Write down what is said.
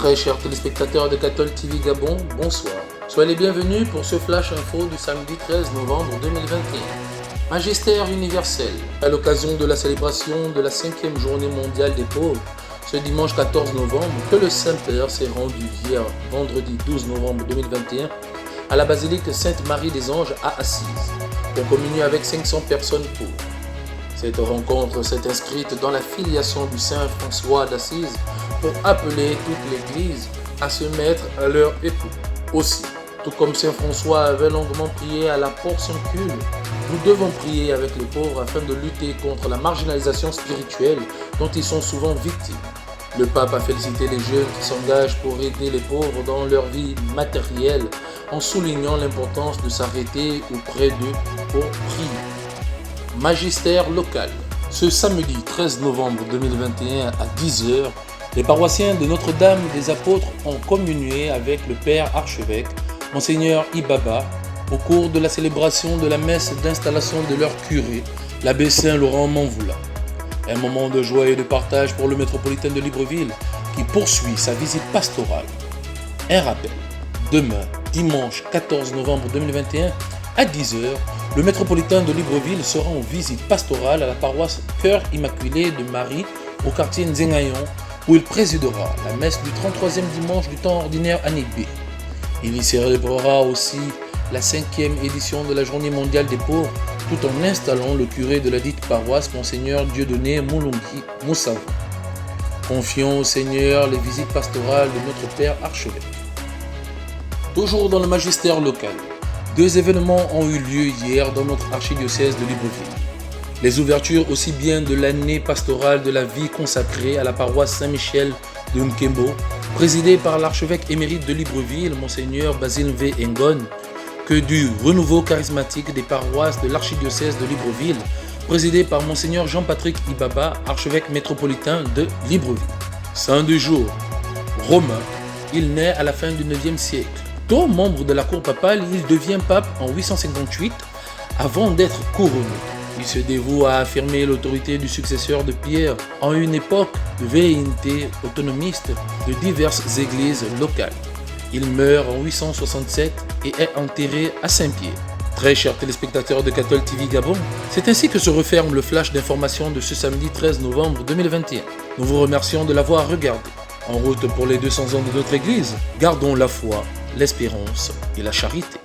Très chers téléspectateurs de Cathol TV Gabon, bonsoir. Soyez les bienvenus pour ce flash info du samedi 13 novembre 2021. Magistère universel, à l'occasion de la célébration de la 5e journée mondiale des pauvres, ce dimanche 14 novembre, que le Saint-Père s'est rendu hier, vendredi 12 novembre 2021, à la basilique Sainte-Marie des Anges à Assise, pour communier avec 500 personnes pauvres. Cette rencontre s'est inscrite dans la filiation du Saint François d'Assise pour appeler toute l'Église à se mettre à leur époux. Aussi, tout comme Saint François avait longuement prié à la portion cul, nous devons prier avec les pauvres afin de lutter contre la marginalisation spirituelle dont ils sont souvent victimes. Le pape a félicité les jeunes qui s'engagent pour aider les pauvres dans leur vie matérielle en soulignant l'importance de s'arrêter auprès d'eux pour prier. Magistère local. Ce samedi 13 novembre 2021 à 10h, les paroissiens de Notre-Dame des Apôtres ont communié avec le Père Archevêque, Monseigneur Ibaba, au cours de la célébration de la messe d'installation de leur curé, l'abbé Saint-Laurent Manvoula. Un moment de joie et de partage pour le métropolitain de Libreville qui poursuit sa visite pastorale. Un rappel, demain, dimanche 14 novembre 2021, à 10h, le métropolitain de Libreville sera en visite pastorale à la paroisse Cœur Immaculé de Marie au quartier Nzengayon, où il présidera la messe du 33e dimanche du temps ordinaire année B. Il y célébrera aussi la 5e édition de la Journée mondiale des pauvres, tout en installant le curé de la dite paroisse, Monseigneur Dieudonné Moulongi Moussavou. Confions au Seigneur les visites pastorales de notre Père Archevêque. Toujours dans le magistère local, deux événements ont eu lieu hier dans notre archidiocèse de Libreville. Les ouvertures aussi bien de l'année pastorale de la vie consacrée à la paroisse Saint-Michel de Nkembo, présidée par l'archevêque émérite de Libreville, Monseigneur Basile V. Engon, que du renouveau charismatique des paroisses de l'archidiocèse de Libreville, présidé par Monseigneur Jean-Patrick Ibaba, archevêque métropolitain de Libreville. Saint du jour, romain, il naît à la fin du 9e siècle. Tôt membre de la cour papale, il devient pape en 858 avant d'être couronné. Il se dévoue à affirmer l'autorité du successeur de Pierre en une époque de velléité autonomiste de diverses églises locales. Il meurt en 867 et est enterré à Saint-Pierre. Très chers téléspectateurs de Cathol TV Gabon, c'est ainsi que se referme le flash d'information de ce samedi 13 novembre 2021. Nous vous remercions de l'avoir regardé. En route pour les 200 ans de notre Église, gardons la foi, l'espérance et la charité.